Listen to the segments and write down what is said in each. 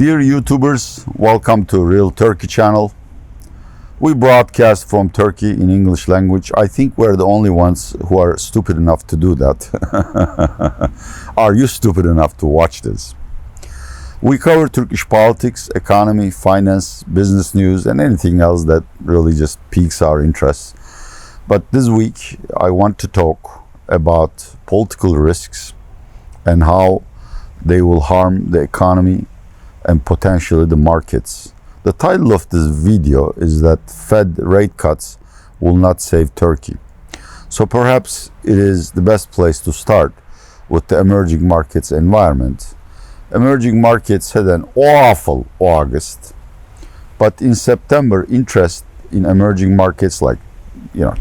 Dear YouTubers, welcome to Real Turkey channel. We broadcast from Turkey in English language. I think we're the only ones who are stupid enough to do that. Are you stupid enough to watch this? We cover Turkish politics, economy, finance, business news, and anything else that really just piques our interest. But this week, I want to talk about political risks and how they will harm the economy and potentially the markets. The title of this video is that Fed rate cuts will not save Turkey. So perhaps it is the best place to start with the emerging markets environment. Emerging markets had an awful August, but in September, interest in emerging markets like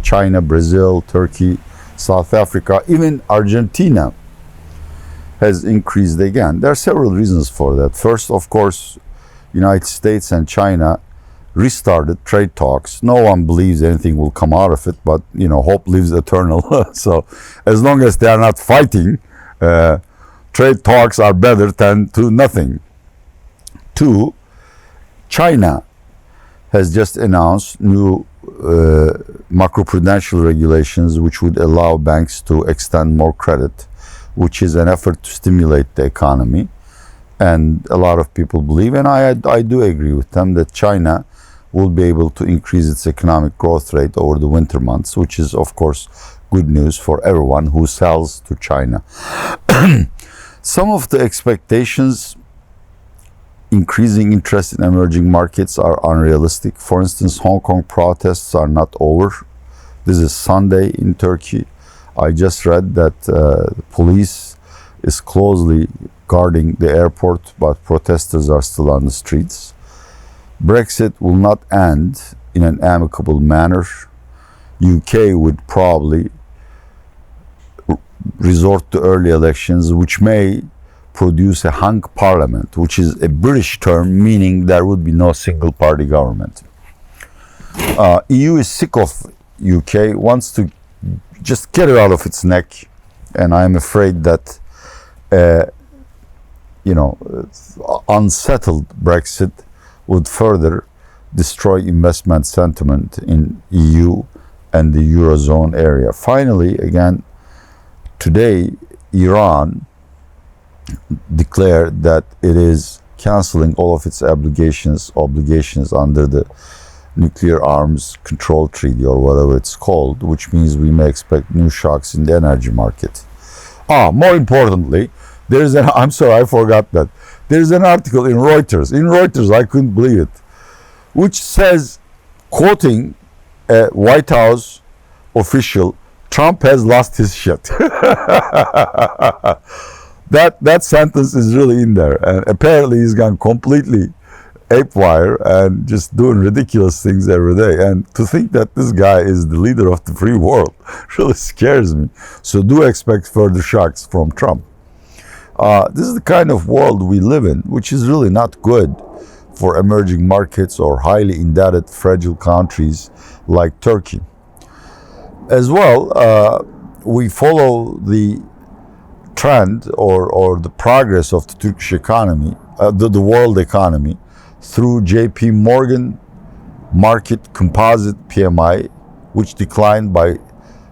China, Brazil, Turkey, South Africa, even Argentina has increased again. There are several reasons for that. First, of course, United States and China restarted trade talks. No one believes anything will come out of it, but hope lives eternal. So as long as they are not fighting, trade talks are better than to nothing. Two, China has just announced new macroprudential regulations which would allow banks to extend more credit, which is an effort to stimulate the economy. And a lot of people believe, and I do agree with them, that China will be able to increase its economic growth rate over the winter months, which is, of course, good news for everyone who sells to China. Some of the expectations increasing interest in emerging markets are unrealistic. For instance, Hong Kong protests are not over. This is Sunday in Turkey. I just read that police is closely guarding the airport, but protesters are still on the streets. Brexit will not end in an amicable manner. UK would probably resort to early elections, which may produce a hung parliament, which is a British term meaning there would be no single party government. EU is sick of UK, wants to just get it out of its neck, and I'm afraid that unsettled Brexit would further destroy investment sentiment in EU and the Eurozone area. Finally, again, today, Iran declared that it is canceling all of its obligations under the Nuclear Arms Control Treaty, or whatever it's called, which means we may expect new shocks in the energy market. More importantly, I'm sorry, I forgot that. There's an article in Reuters. In Reuters, I couldn't believe it, which says, quoting a White House official, Trump has lost his shit. That sentence is really in there. And apparently he's gone completely ape wire and just doing ridiculous things every day. And to think that this guy is the leader of the free world really scares me. So do expect further shocks from Trump. This is the kind of world we live in, which is really not good for emerging markets or highly indebted, fragile countries like Turkey. As well, we follow the trend or the progress of the Turkish economy, the world economy, through JP Morgan market composite PMI, which declined by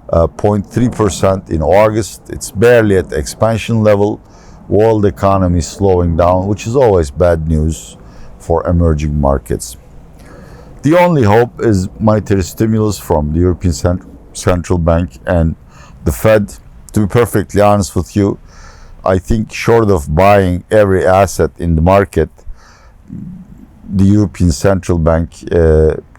0.3% in August. It's barely at expansion level. World economy slowing down, which is always bad news for emerging markets. The only hope is monetary stimulus from the European Central Bank and the Fed. To be perfectly honest with you, I think short of buying every asset in the market, the European Central Bank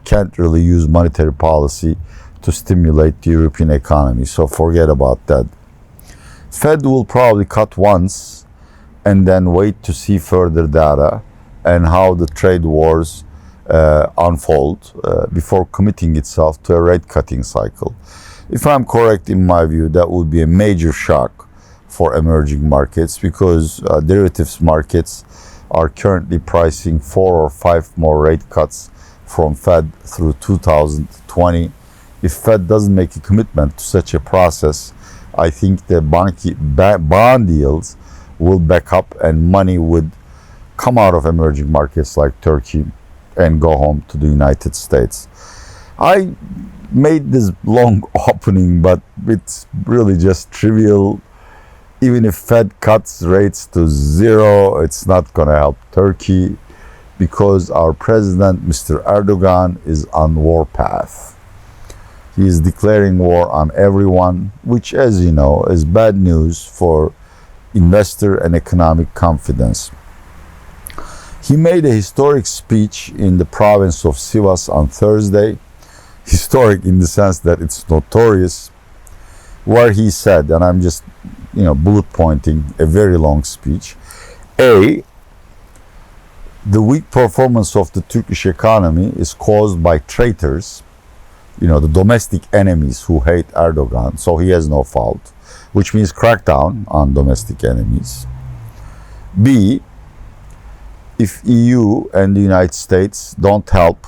can't really use monetary policy to stimulate the European economy. So forget about that. Fed will probably cut once and then wait to see further data and how the trade wars unfold before committing itself to a rate cutting cycle. If I'm correct in my view, that would be a major shock for emerging markets because derivatives markets are currently pricing 4 or 5 more rate cuts from Fed through 2020. If Fed doesn't make a commitment to such a process, I think the bond yields will back up and money would come out of emerging markets like Turkey and go home to the United States. I made this long opening, but it's really just trivial. Even if Fed cuts rates to zero, it's not going to help Turkey because our president, Mr. Erdogan, is on warpath. He is declaring war on everyone, which, as you know, is bad news for investor and economic confidence. He made a historic speech in the province of Sivas on Thursday. Historic in the sense that it's notorious, where he said, and I'm just bullet pointing a very long speech. A, the weak performance of the Turkish economy is caused by traitors, the domestic enemies who hate Erdogan, so he has no fault, which means crackdown on domestic enemies. B, if EU and the United States don't help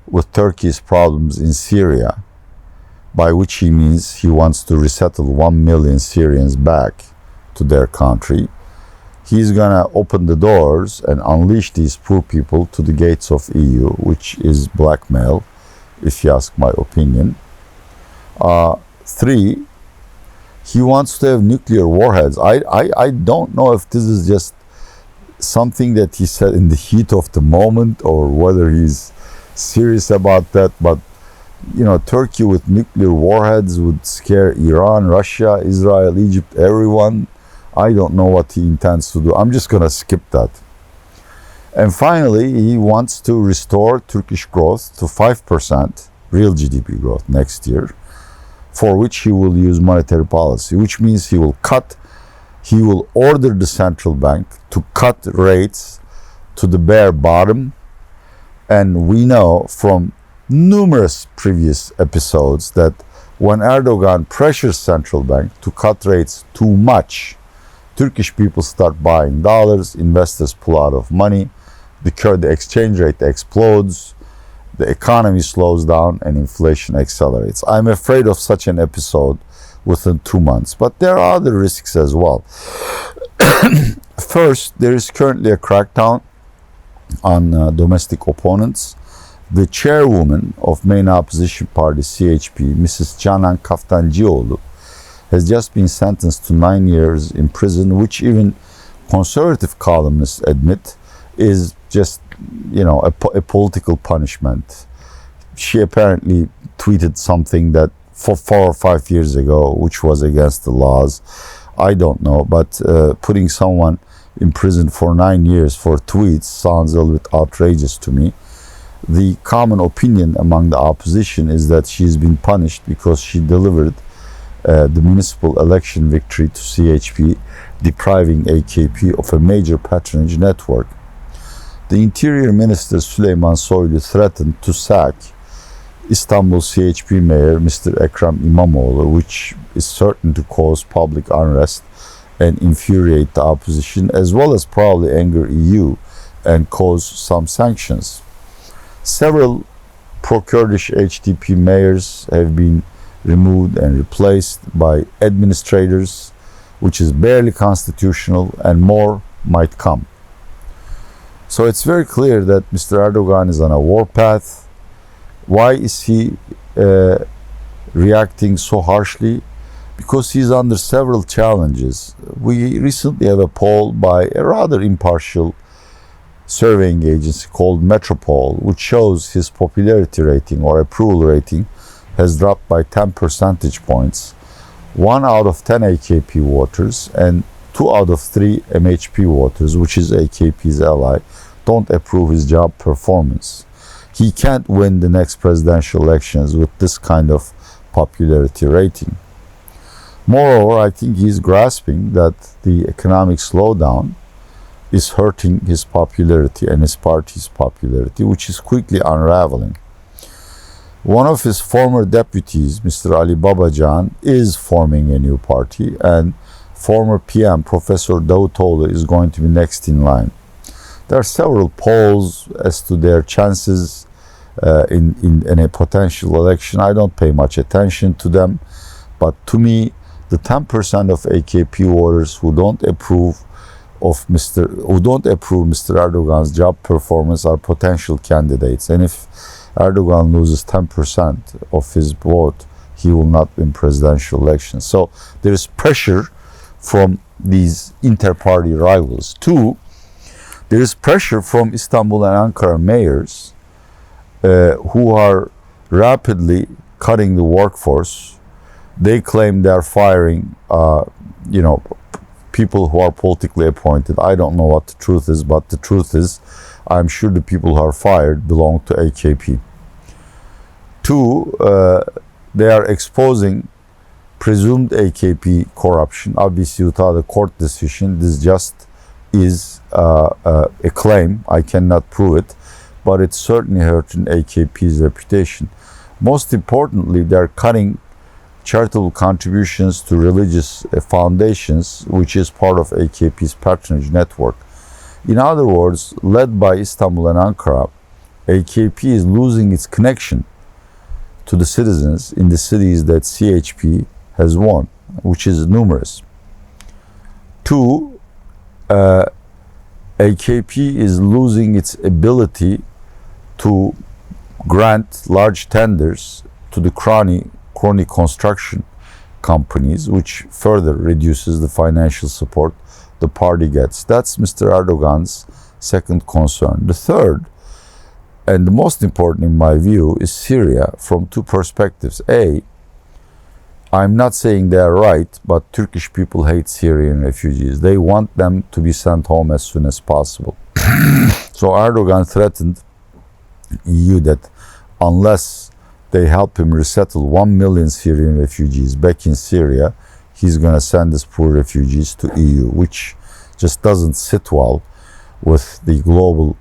with Turkey's problems in Syria, by which he means he wants to resettle 1 million Syrians back to their country, he's gonna open the doors and unleash these poor people to the gates of EU, which is blackmail, if you ask my opinion. 3, he wants to have nuclear warheads. I don't know if this is just something that he said in the heat of the moment or whether he's serious about that, but Turkey with nuclear warheads would scare Iran, Russia, Israel, Egypt, everyone. I don't know what he intends to do. I'm just going to skip that. And finally, he wants to restore Turkish growth to 5% real GDP growth next year, for which he will use monetary policy, which means he will order the central bank to cut rates to the bare bottom. And we know from numerous previous episodes that when Erdogan pressures central bank to cut rates too much, Turkish people start buying dollars, investors pull out of money, the exchange rate explodes, the economy slows down, and inflation accelerates. I'm afraid of such an episode within 2 months, but there are other risks as well. First, there is currently a crackdown on domestic opponents. The chairwoman of main opposition party CHP, Mrs. Canan Kaftancıoğlu, has just been sentenced to 9 years in prison, which even conservative columnists admit is just, a political punishment. She apparently tweeted something that for 4 or 5 years ago, which was against the laws. I don't know, but putting someone in prison for 9 years for tweets sounds a little bit outrageous to me. The common opinion among the opposition is that she's been punished because she delivered the municipal election victory to CHP, depriving AKP of a major patronage network. The Interior Minister Süleyman Soylu threatened to sack Istanbul CHP Mayor Mr. Ekrem İmamoğlu, which is certain to cause public unrest and infuriate the opposition, as well as probably anger EU and cause some sanctions. Several pro-Kurdish HDP mayors have been removed and replaced by administrators, which is barely constitutional, and more might come. So it's very clear that Mr. Erdogan is on a warpath. Why is he reacting so harshly? Because he's under several challenges. We recently have a poll by a rather impartial surveying agency called Metropole, which shows his popularity rating or approval rating has dropped by 10 percentage points. 1 out of 10 AKP voters and 2 out of 3 MHP voters, which is AKP's ally, don't approve his job performance. He can't win the next presidential elections with this kind of popularity rating. Moreover, I think he's grasping that the economic slowdown is hurting his popularity and his party's popularity, which is quickly unraveling. One of his former deputies, Mr. Ali Babacan, is forming a new party, and former PM Professor Davutoğlu is going to be next in line. There are several polls as to their chances in a potential election. I don't pay much attention to them, but to me, the 10% of AKP voters who don't approve who don't approve Mr. Erdogan's job performance are potential candidates. And if Erdogan loses 10% of his vote, he will not win presidential elections. So there is pressure from these inter-party rivals. Two, there is pressure from Istanbul and Ankara mayors who are rapidly cutting the workforce. They claim they're firing, people who are politically appointed. I don't know what the truth is, but the truth is, I'm sure the people who are fired belong to AKP. Two, they are exposing presumed AKP corruption. Obviously, without a court decision, this just is a claim. I cannot prove it, but it's certainly hurting AKP's reputation. Most importantly, they're cutting charitable contributions to religious foundations, which is part of AKP's patronage network. In other words, led by Istanbul and Ankara, AKP is losing its connection to the citizens in the cities that CHP has won, which is numerous. Two, AKP is losing its ability to grant large tenders to the crony construction companies, which further reduces the financial support the party gets. That's Mr. Erdogan's second concern. The third, and the most important in my view, is Syria from two perspectives. A, I'm not saying they are right, but Turkish people hate Syrian refugees. They want them to be sent home as soon as possible. So Erdogan threatened EU that unless they help him resettle 1 million Syrian refugees back in Syria, he's going to send these poor refugees to EU, which just doesn't sit well with the global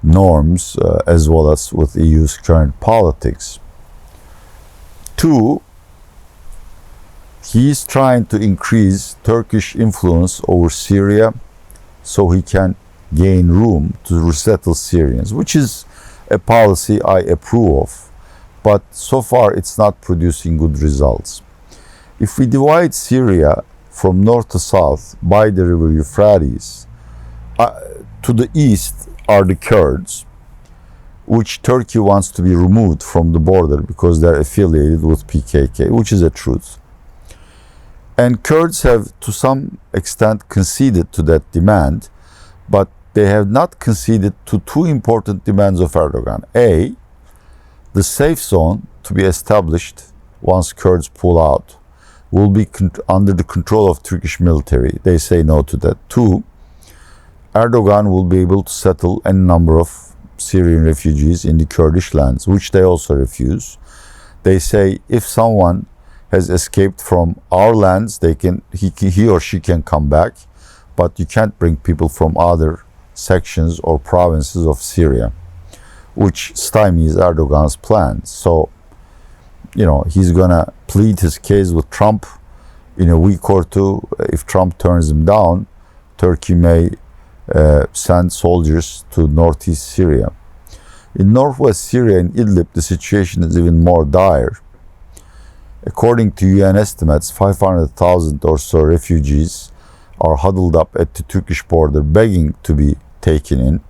norms as well as with EU's current politics. Two, he's trying to increase Turkish influence over Syria so he can gain room to resettle Syrians, which is a policy I approve of, but so far it's not producing good results. If we divide Syria from north to south by the river Euphrates, to the east are the Kurds, which Turkey wants to be removed from the border because they're affiliated with PKK, which is a truth. And Kurds have to some extent conceded to that demand, but they have not conceded to two important demands of Erdogan. A, the safe zone to be established once Kurds pull out will be under the control of Turkish military. They say no to that. Two, Erdogan will be able to settle any number of Syrian refugees in the Kurdish lands, which they also refuse. They say if someone has escaped from our lands, he or she can come back, but you can't bring people from other sections or provinces of Syria, which stymies Erdogan's plans. So, he's gonna plead his case with Trump in a week or two. If Trump turns him down, Turkey may send soldiers to northeast Syria. In northwest Syria, in Idlib, the situation is even more dire. According to UN estimates, 500,000 or so refugees are huddled up at the Turkish border begging to be taken in.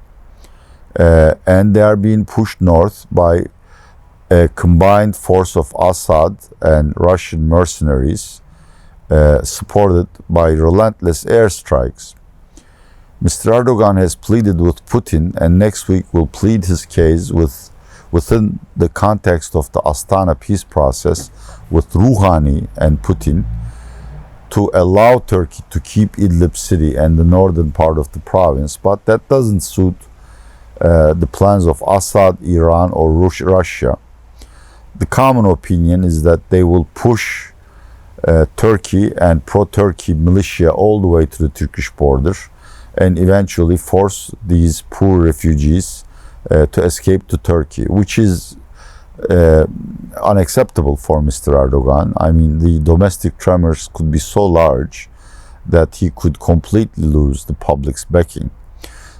And they are being pushed north by a combined force of Assad and Russian mercenaries supported by relentless airstrikes. Mr. Erdogan has pleaded with Putin and next week will plead his case within the context of the Astana peace process with Rouhani and Putin to allow Turkey to keep Idlib city and the northern part of the province, but that doesn't suit the plans of Assad, Iran, or Russia. The common opinion is that they will push Turkey and pro-Turkey militia all the way to the Turkish border and eventually force these poor refugees to escape to Turkey, which is unacceptable for Mr. Erdogan. I mean, the domestic tremors could be so large that he could completely lose the public's backing.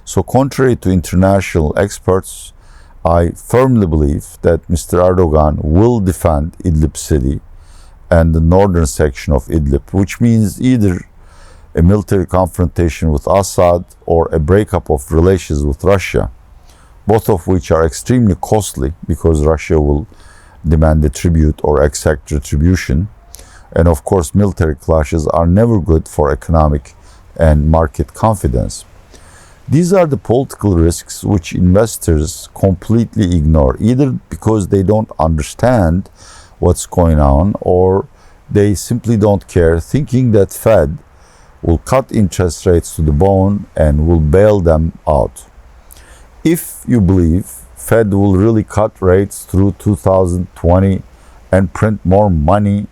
So contrary to international experts, I firmly believe that Mr. Erdogan will defend Idlib city and the northern section of Idlib, which means either a military confrontation with Assad or a breakup of relations with Russia, both of which are extremely costly because Russia will demand a tribute or exact retribution. And of course, military clashes are never good for economic and market confidence. These are the political risks which investors completely ignore, either because they don't understand what's going on or they simply don't care, thinking that Fed will cut interest rates to the bone and will bail them out. If you believe Fed will really cut rates through 2020 and print more money,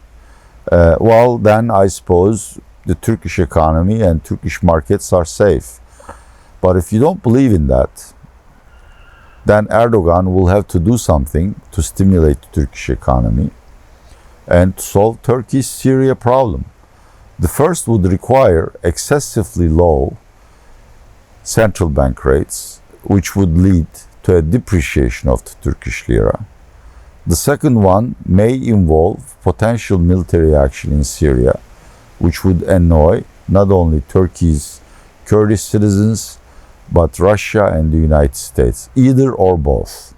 well, then I suppose the Turkish economy and Turkish markets are safe. But if you don't believe in that, then Erdogan will have to do something to stimulate the Turkish economy and solve Turkey's Syria problem. The first would require excessively low central bank rates, which would lead to a depreciation of the Turkish lira. The second one may involve potential military action in Syria, which would annoy not only Turkey's Kurdish citizens, but Russia and the United States, either or both.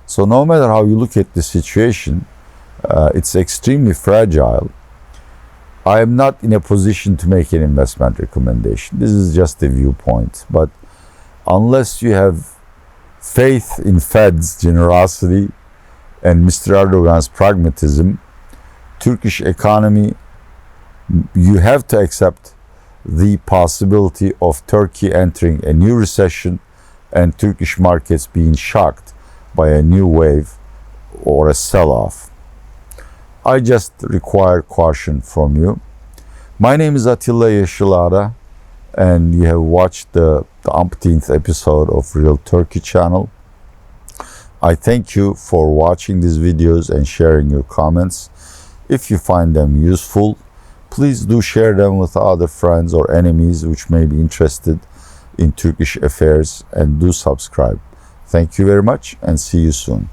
So no matter how you look at the situation, it's extremely fragile. I am not in a position to make an investment recommendation. This is just a viewpoint. But unless you have faith in Fed's generosity and Mr. Erdogan's pragmatism, Turkish economy, you have to accept the possibility of Turkey entering a new recession and Turkish markets being shocked by a new wave or a sell-off. I just require caution from you. My name is Atilla Yeşilada, and you have watched the umpteenth episode of Real Turkey channel. I thank you for watching these videos and sharing your comments. If you find them useful, please do share them with other friends or enemies which may be interested in Turkish affairs, and do subscribe. Thank you very much and see you soon.